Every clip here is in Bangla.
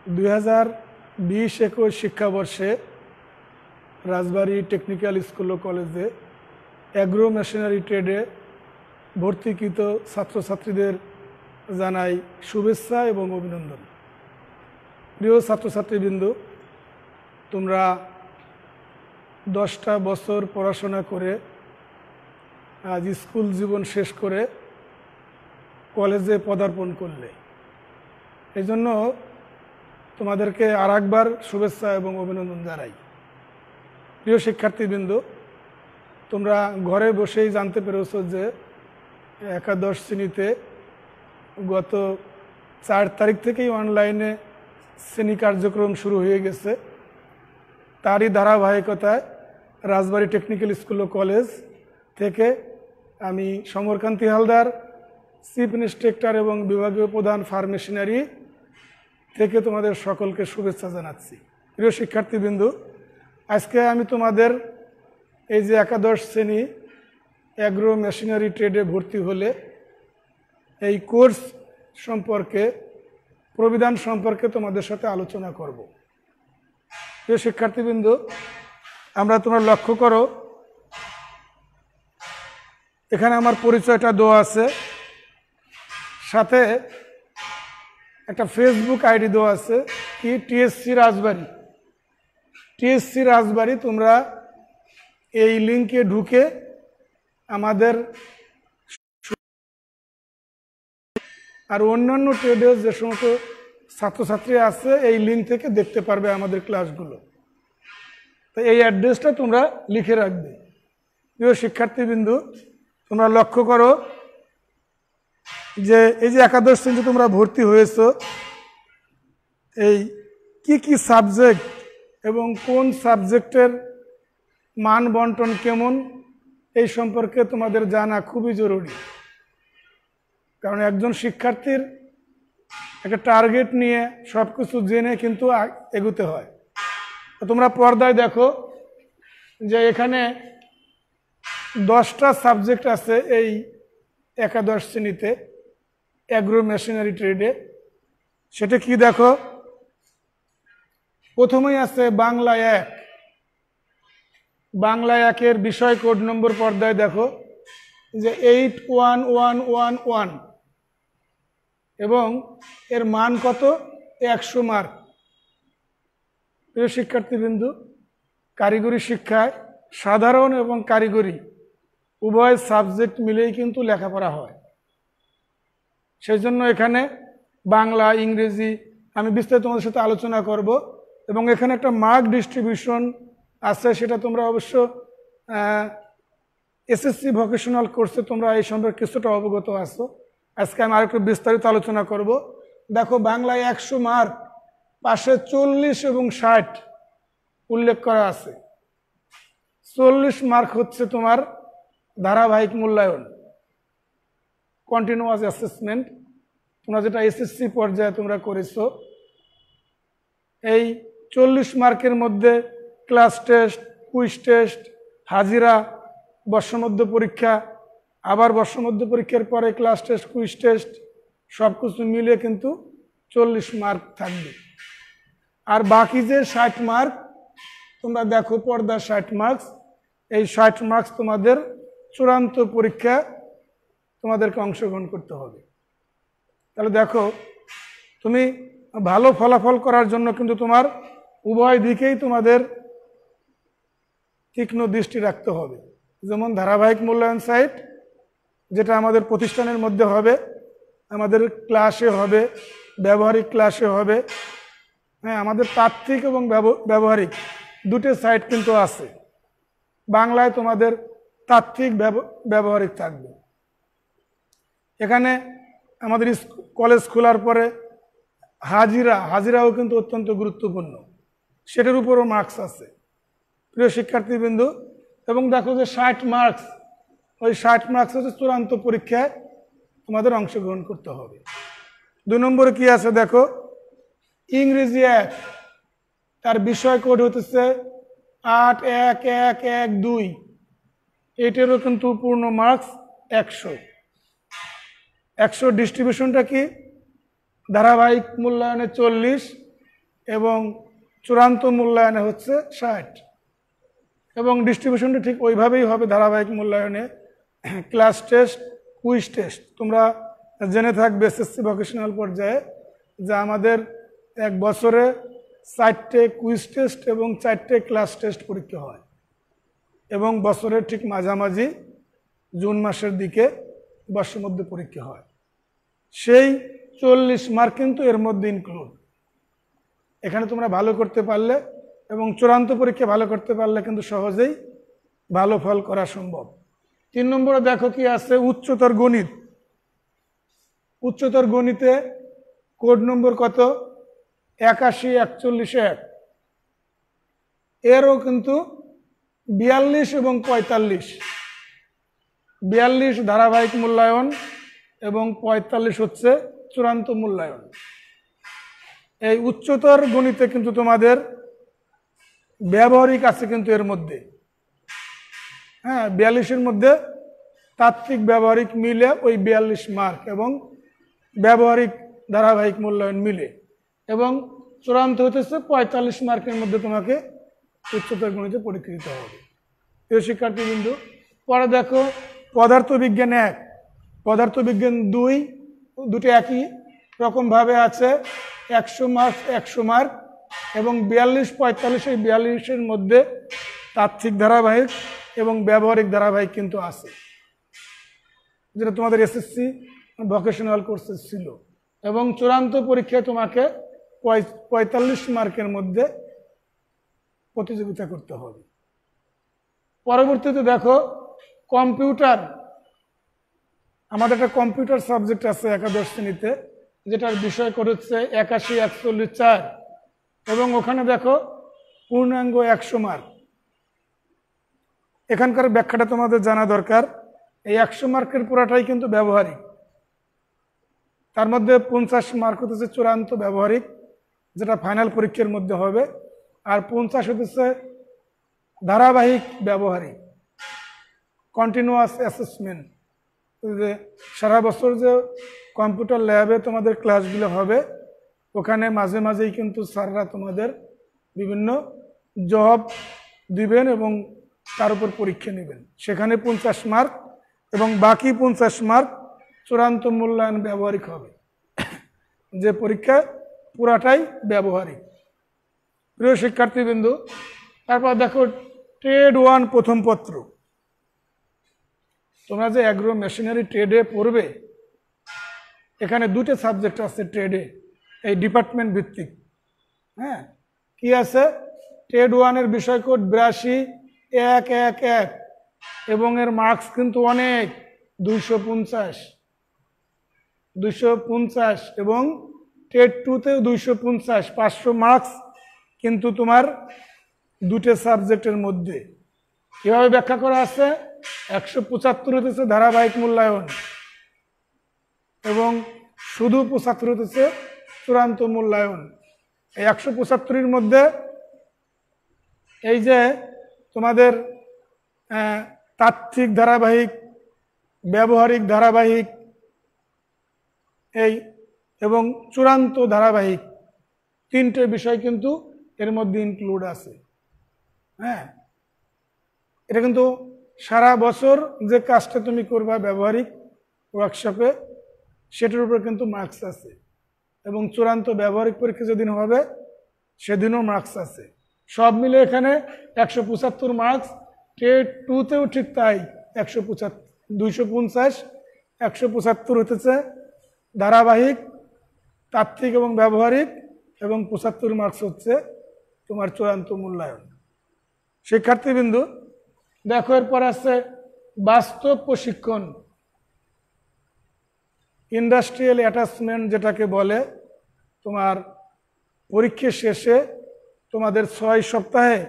2020-21 শিক্ষাবর্ষে রাজবাড়ী টেকনিক্যাল স্কুল ও কলেজে অ্যাগ্রো মেশিনারি ট্রেডে ভর্তিকৃত ছাত্রছাত্রীদের জানাই শুভেচ্ছা এবং অভিনন্দন। প্রিয় ছাত্রছাত্রীবৃন্দ, তোমরা 10টা বছর পড়াশোনা করে আজ স্কুল জীবন শেষ করে কলেজে পদার্পণ করলে, এই জন্য তোমাদেরকে আরেকবার শুভেচ্ছা এবং অভিনন্দন জানাই। প্রিয় শিক্ষার্থীবৃন্দ, তোমরা ঘরে বসেই জানতে পেরেছো যে একাদশ শ্রেণীতে গত 4 তারিখ থেকেই অনলাইনে শ্রেণী কার্যক্রম শুরু হয়ে গেছে। তারই ধারাবাহিকতায় রাজবাড়ী টেকনিক্যাল স্কুল ও কলেজ থেকে আমি সমরকান্তি হালদার, চিফ ইন্সট্রাক্টর এবং বিভাগীয় প্রধান ফার্ম মেশিনারি থেকে তোমাদের সকলকে শুভেচ্ছা জানাচ্ছি। প্রিয় শিক্ষার্থীবৃন্দ, আজকে আমি তোমাদের এই যে একাদশ শ্রেণী অ্যাগ্রো মেশিনারি ট্রেডে ভর্তি হলে এই কোর্স সম্পর্কে, প্রবিধান সম্পর্কে তোমাদের সাথে আলোচনা করব। প্রিয় শিক্ষার্থীবৃন্দ, তোমরা লক্ষ্য করো, এখানে আমার পরিচয়টা দেওয়া আছে, সাথে একটা ফেসবুক আইডি দেওয়া আছে, কি টিএসসি রাজবাড়ী। টিএসসি রাজবাড়ী, তোমরা এই লিঙ্কে ঢুকে আমাদের আর অন্যান্য ট্রেডের যে সমস্ত ছাত্রছাত্রী আছে এই লিঙ্ক থেকে দেখতে পারবে আমাদের ক্লাসগুলো। তো এই অ্যাড্রেসটা তোমরা লিখে রাখবে। প্রিয় শিক্ষার্থীবৃন্দ, তোমরা লক্ষ্য করো যে এই যে একাদশ শ্রেণীতে তোমরা ভর্তি হয়েছো, এই কি সাবজেক্ট এবং কোন সাবজেক্টের মান বন্টন কেমন, এই সম্পর্কে তোমাদের জানা খুবই জরুরি। কারণ একজন শিক্ষার্থীর একটা টার্গেট নিয়ে সব কিছু জেনে কিন্তু এগোতে হয়। তোমরা পর্দায় দেখো যে এখানে 10টা সাবজেক্ট আছে এই একাদশ শ্রেণীতে অ্যাগ্রো মেশিনারি ট্রেডে। সেটা কি দেখো, প্রথমেই আছে বাংলা 1। বাংলা 1-এর বিষয় কোড নম্বর পর্দায় দেখো যে 81111 এবং এর মান কত, 100 মার্ক। প্রিয় শিক্ষার্থীবৃন্দ, কারিগরি শিক্ষায় সাধারণ এবং কারিগরি উভয় সাবজেক্ট মিলেই কিন্তু লেখাপড়া হয়। সেই জন্য এখানে বাংলা, ইংরেজি আমি বিস্তারিত তোমাদের সাথে আলোচনা করব, এবং এখানে একটা মার্ক ডিস্ট্রিবিউশন আছে, সেটা তোমরা অবশ্য এসএসসি ভোকেশনাল কোর্সে তোমরা এই সম্পর্কে কিছুটা অবগত আছো। আজকে আমি আরেকটু বিস্তারিত আলোচনা করব। দেখো, বাংলায় 100 মার্ক, পাশে 40 এবং 60 উল্লেখ করা আছে। 40 মার্ক হচ্ছে তোমার ধারাবাহিক মূল্যায়ন, কন্টিনিউয়াস অ্যাসেসমেন্ট, তোমরা যেটা এসএসসি পর্যায়ে তোমরা করেছো। এই 40 মার্কের মধ্যে ক্লাস টেস্ট, কুইজ টেস্ট, হাজিরা, বর্ষমধ্য পরীক্ষা, আবার বর্ষমধ্য পরীক্ষার পরে ক্লাস টেস্ট, কুইজ টেস্ট, সব কিছু মিলে কিন্তু 40 মার্ক থাকবে। আর বাকি যে 60 মার্ক, তোমরা দেখো পর্দা 60 মার্কস, এই 60 মার্কস তোমাদের চূড়ান্ত পরীক্ষা তোমাদেরকে অংশগ্রহণ করতে হবে। তাহলে দেখো, তুমি ভালো ফলাফল করার জন্য কিন্তু তোমার উভয় দিকেই তোমাদের তীক্ষ্ণ দৃষ্টি রাখতে হবে। যেমন ধারাবাহিক মূল্যায়ন সাইট, যেটা আমাদের প্রতিষ্ঠানের মধ্যে হবে, আমাদের ক্লাসে হবে, ব্যবহারিক ক্লাসে হবে। হ্যাঁ, আমাদের তাত্ত্বিক এবং ব্যবহারিক দুটো সাইট কিন্তু আছে। বাংলায় তোমাদের তাত্ত্বিক, ব্যবহারিক থাকবে। এখানে আমাদের কলেজ খোলার পরে হাজিরাও কিন্তু অত্যন্ত গুরুত্বপূর্ণ, সেটার উপরও মার্কস আছে। প্রিয় শিক্ষার্থীবৃন্দ, এবং দেখো যে 60 মার্কস, ওই 60 মার্কস হচ্ছে চূড়ান্ত পরীক্ষায় তোমাদের অংশগ্রহণ করতে হবে। 2 নম্বরে কি আছে দেখো, ইংরেজি 1, তার বিষয় কোড হতেছে 81112, এটারও কিন্তু পূর্ণ মার্কস 100। 100 ডিস্ট্রিবিউশনটা কি, ধারাবাহিক মূল্যায়নে 40 এবং চূড়ান্ত মূল্যায়নে হচ্ছে 60। এবং ডিস্ট্রিবিউশনটা ঠিক ওইভাবেই হবে ধারাবাহিক মূল্যায়নে। Class test, quiz test. তোমরা জেনে থাকবে এসএসসি ভোকেশনাল পর্যায়ে যে আমাদের এক বছরে 4টে কুইজ টেস্ট এবং 4টে ক্লাস টেস্ট পরীক্ষা হয়, এবং বছরের ঠিক মাঝামাঝি জুন মাসের দিকে বর্ষের মধ্যে পরীক্ষা হয়। সেই 40 মার্ক কিন্তু এর মধ্যে ইনক্লুড। এখানে তোমরা ভালো করতে পারলে এবং চূড়ান্ত পরীক্ষা ভালো করতে পারলে কিন্তু সহজেই ভালো ফল করা সম্ভব। 3 নম্বরে দেখো কি আছে, উচ্চতর গণিত। উচ্চতর গণিতে কোড নম্বর কত? 81 41 1। এরও কিন্তু 42 এবং 45। 42 ধারাবাহিক মূল্যায়ন এবং 45 হচ্ছে চূড়ান্ত মূল্যায়ন। এই উচ্চতর গণিতে কিন্তু তোমাদের ব্যবহারিক আছে কিন্তু এর মধ্যে। হ্যাঁ, 42-এর মধ্যে তাত্ত্বিক ব্যবহারিক মিলে ওই 42 মার্ক, এবং ব্যবহারিক ধারাবাহিক মূল্যায়ন মিলে, এবং চূড়ান্ত হতেছে 45 মার্কের মধ্যে তোমাকে উচ্চতর গণিতে পরীক্ষা দিতে হবে। প্রিয় শিক্ষার্থীবৃন্দ, পরে দেখো পদার্থবিজ্ঞান 1, পদার্থবিজ্ঞান 2, দুটি একই রকমভাবে আছে। 100 মার্ক 100 মার্ক, এবং 42 45, এই 42-এর মধ্যে তাত্ত্বিক ধারাবাহিক এবং ব্যবহারিক ধারাবাহিক কিন্তু আছে, যেটা তোমাদের এসএসসি ভোকেশনাল কোর্সে ছিল। এবং চূড়ান্ত পরীক্ষায় তোমাকে 45 মার্কের মধ্যে প্রতিযোগিতা করতে হবে। পরবর্তীতে দেখো কম্পিউটার। আমাদের একটা কম্পিউটার সাবজেক্ট আছে একাদশ শ্রেণীতে, যেটার বিষয় করেছে 81 41 4, এবং ওখানে দেখো পূর্ণাঙ্গ 100 মার্ক। এখানকার ব্যাখ্যাটা তোমাদের জানা দরকার। এই 100 মার্কের পুরাটাই কিন্তু ব্যবহারিক। তার মধ্যে 50 মার্ক হতেছে চূড়ান্ত ব্যবহারিক, যেটা ফাইনাল পরীক্ষার মধ্যে হবে, আর 50 হতেছে ধারাবাহিক ব্যবহারিক, কন্টিনিউয়াস অ্যাসেসমেন্ট। যে সারা বছর যে কম্পিউটার ল্যাবে তোমাদের ক্লাসগুলো হবে, ওখানে মাঝে মাঝেই কিন্তু স্যাররা তোমাদের বিভিন্ন জব দিবেন এবং তার উপর পরীক্ষা নেবেন। সেখানে 50 মার্ক, এবং বাকি 50 মার্ক চূড়ান্ত মূল্যায়ন ব্যবহারিক হবে, যে পরীক্ষা পুরাটাই ব্যবহারিক। প্রিয় শিক্ষার্থীবৃন্দ, তারপর দেখো ট্রেড 1 প্রথম পত্র। তোমরা যে অ্যাগ্রো মেশিনারি ট্রেডে পড়বে, এখানে 2টে সাবজেক্ট আছে ট্রেডে, এই ডিপার্টমেন্ট ভিত্তিক। হ্যাঁ, কি আছে? ট্রেড 1-এর বিষয় কোড 82 1 1 1, এবং এর মার্কস কিন্তু অনেক, 250, এবং ট্রেড 2-তেও 250, 500 মার্কস কিন্তু তোমার 2টে সাবজেক্টের মধ্যে। কিভাবে ব্যাখ্যা করা আছে? 175 হতেছে ধারাবাহিক মূল্যায়ন, এবং শুধু 75 হতেছে চূড়ান্ত মূল্যায়ন। এই 175-এর মধ্যে এই যে তোমাদের তাত্ত্বিক ধারাবাহিক, ব্যবহারিক ধারাবাহিক, এই এবং চূড়ান্ত ধারাবাহিক, 3টে বিষয় কিন্তু এর মধ্যে ইনক্লুড আছে। হ্যাঁ, এটা কিন্তু সারা বছর যে কাজটা তুমি করবা ব্যবহারিক ওয়ার্কশপে, সেটার উপর কিন্তু মার্কস আছে, এবং চূড়ান্ত ব্যবহারিক পরীক্ষা যেদিন হবে সেদিনও মার্কস আছে। সব মিলে এখানে 175 মার্কস। ট্রেড 2-তেও ঠিক তাই, 175 250, 175 হতেছে ধারাবাহিক, তাত্ত্বিক এবং ব্যবহারিক, এবং 75 মার্কস হচ্ছে তোমার চূড়ান্ত মূল্যায়ন। শিক্ষার্থীবৃন্দ, দেখো এরপর আছে বাস্তব প্রশিক্ষণ, ইন্ডাস্ট্রিয়াল অ্যাটাচমেন্ট যেটাকে বলে। তোমার পরীক্ষা শেষে তোমাদের 6 সপ্তাহে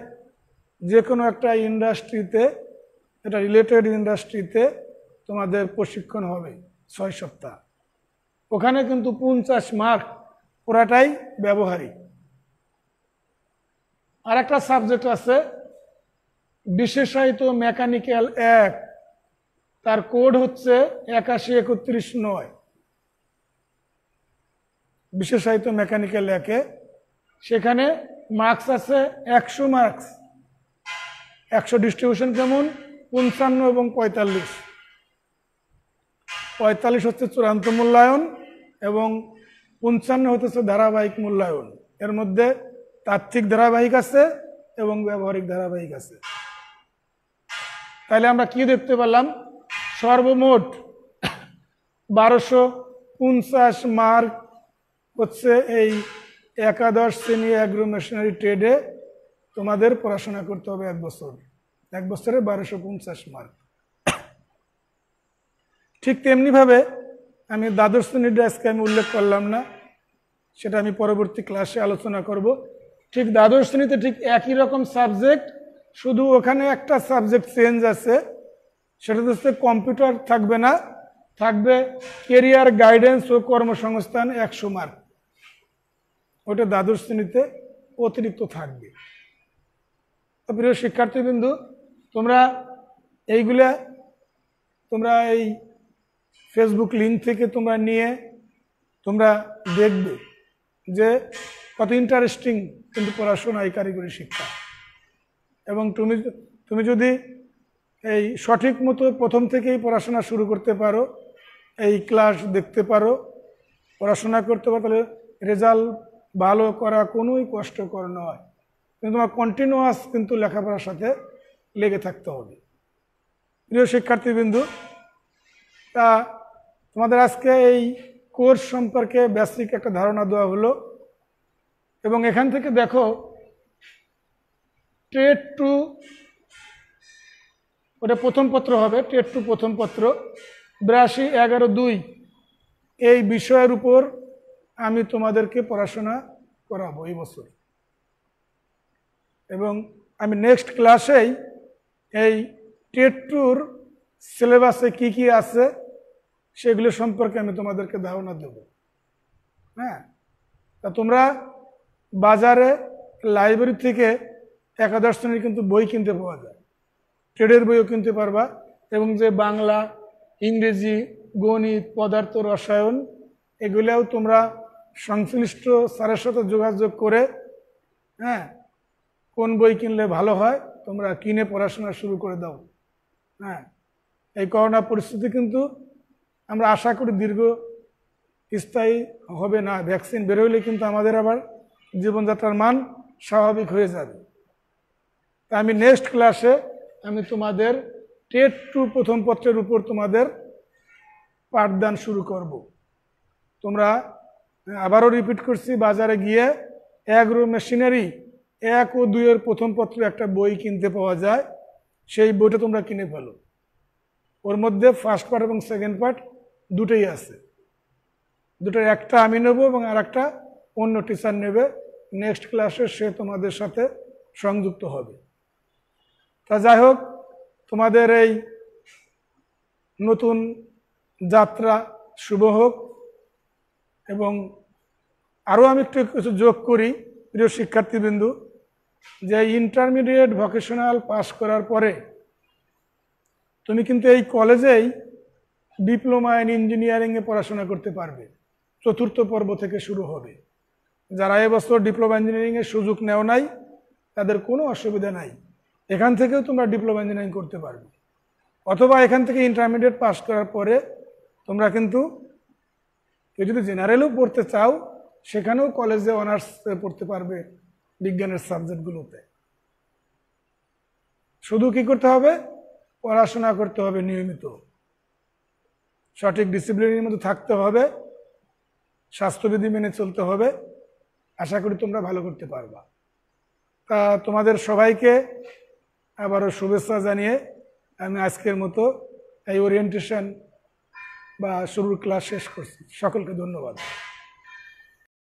যে কোনো একটা ইন্ডাস্ট্রিতে, এটা রিলেটেড ইন্ডাস্ট্রিতে তোমাদের প্রশিক্ষণ হবে 6 সপ্তাহ। ওখানে কিন্তু 50 মার্ক, পুরাটাই ব্যবহারিক। আর একটা সাবজেক্ট আছে বিশেষায়িত মেকানিক্যাল 1, তার কোড হচ্ছে 81 31 9। বিশেষায়িত মেকানিক্যাল 1-এ সেখানে মার্কস আছে 100 মার্কস। 100 ডিস্ট্রিবিউশন কেমন? 55 এবং 45। 45 হচ্ছে চূড়ান্ত মূল্যায়ন এবং 55 হতেছে ধারাবাহিক মূল্যায়ন। এর মধ্যে তাত্ত্বিক ধারাবাহিক আছে এবং ব্যবহারিক ধারাবাহিক আছে। তাহলে আমরা কি দেখতে পেলাম? সর্বমোট 1250 মার্ক হচ্ছে এই একাদশ শ্রেণী অ্যাগ্রো মেশিনারি ট্রেডে তোমাদের পড়াশোনা করতে হবে 1 বছর। 1 বছরে 1250 মার্ক। ঠিক তেমনিভাবে আমি দ্বাদশ শ্রেণীটা আজকে আমি উল্লেখ করলাম না, সেটা আমি পরবর্তী ক্লাসে আলোচনা করব। ঠিক দ্বাদশ শ্রেণীতে ঠিক একই রকম সাবজেক্ট, শুধু ওখানে একটা সাবজেক্ট চেঞ্জ আছে, সেটা হচ্ছে কম্পিউটার থাকবে না, থাকবে কেরিয়ার গাইডেন্স ও কর্মসংস্থান 100 মার্ক। ওটা দ্বাদশ শ্রেণীতে অতিরিক্ত থাকবে। তো প্রিয় শিক্ষার্থীবৃন্দু, তোমরা এই ফেসবুক লিঙ্ক থেকে তোমরা নিয়ে তোমরা দেখবে যে কত ইন্টারেস্টিং কিন্তু পড়াশোনা এই কারিগরি শিক্ষা। এবং তুমি যদি এই সঠিক মতো প্রথম থেকেই পড়াশোনা শুরু করতে পারো, এই ক্লাস দেখতে পারো, পড়াশোনা করতে পারো, তাহলে রেজাল্ট ভালো করা কোনোই কষ্টকর নয়। কিন্তু তোমার কন্টিনিউয়াস কিন্তু লেখাপড়ার সাথে লেগে থাকতে হবে। প্রিয় শিক্ষার্থীবৃন্দু, তা তোমাদের আজকে এই কোর্স সম্পর্কে বেসিক একটা ধারণা দেওয়া হলো। এবং এখান থেকে দেখো ট্রেড 2 ওটা প্রথম পত্র হবে, ট্রেড 2 প্রথম পত্র 82-11-2 এই বিষয়ের উপর আমি তোমাদেরকে পড়াশোনা করাবো এই বছর। এবং আমি নেক্সট ক্লাসেই এই ট্রেড 2-র সিলেবাসে কি কি আছে সেগুলো সম্পর্কে আমি তোমাদেরকে ধারণা দেব। হ্যাঁ, তা তোমরা বাজারে লাইব্রেরি থেকে একাদশ শ্রেণীর কিন্তু বই কিনতে পাওয়া যায়, ট্রেডের বইও কিনতে পারবা। এবং যে বাংলা, ইংরেজি, গণিত, পদার্থ, রসায়ন এগুলোও তোমরা সংশ্লিষ্ট স্যারের সাথে যোগাযোগ করে, হ্যাঁ, কোন বই কিনলে ভালো হয় তোমরা কিনে পড়াশোনা শুরু করে দাও। হ্যাঁ, এই করোনা পরিস্থিতি কিন্তু আমরা আশা করি দীর্ঘস্থায়ী হবে না। ভ্যাকসিন বেরোলে কিন্তু আমাদের আবার জীবনযাত্রার মান স্বাভাবিক হয়ে যাবে। তা আমি নেক্সট ক্লাসে আমি তোমাদের ট্রেড 2 প্রথম পত্রের উপর তোমাদের পাঠদান শুরু করব। তোমরা আবারও রিপিট করছি, বাজারে গিয়ে অ্যাগ্রো মেশিনারি 1 ও 2 এর প্রথম পত্র একটা বই কিনতে পাওয়া যায়, সেই বইটা তোমরা কিনে ফেলো। ওর মধ্যে ফার্স্ট পার্ট এবং সেকেন্ড পার্ট দুটোই আছে। দুটোর একটা আমি নেব এবং আর একটা অন্য টিচার নেবে। নেক্সট ক্লাসে সে তোমাদের সাথে সংযুক্ত হবে। তা যাই হোক, তোমাদের এই নতুন যাত্রা শুভ হোক। এবং আরও আমি একটু কিছু যোগ করি প্রিয় শিক্ষার্থীবৃন্দু, যে ইন্টারমিডিয়েট ভোকেশনাল পাস করার পরে তুমি কিন্তু এই কলেজেই ডিপ্লোমা ইন ইঞ্জিনিয়ারিংয়ে পড়াশোনা করতে পারবে। 4র্থ পর্ব থেকে শুরু হবে। যারা এবছর ডিপ্লোমা ইঞ্জিনিয়ারিংয়ের সুযোগ নেও নাই তাদের কোনো অসুবিধা নাই, এখান থেকেও তোমরা ডিপ্লোমা ইঞ্জিনিয়ারিং করতে পারবে। অথবা এখান থেকে ইন্টারমিডিয়েট পাস করার পরে তোমরা কিন্তু কেউ যদি জেনারেলও পড়তে চাও সেখানেও কলেজে অনার্স পড়তে পারবে বিজ্ঞানের সাবজেক্টগুলোতে। শুধু কি করতে হবে? পড়াশোনা করতে হবে নিয়মিত, সঠিক ডিসিপ্লিনের মধ্যে থাকতে হবে, স্বাস্থ্যবিধি মেনে চলতে হবে। আশা করি তোমরা ভালো করতে পারবা। তা তোমাদের সবাইকে আবারও শুভেচ্ছা জানিয়ে আমি আজকের মতো এই ওরিয়েন্টেশন বা শুরুর ক্লাস শেষ করছি। সকলকে ধন্যবাদ।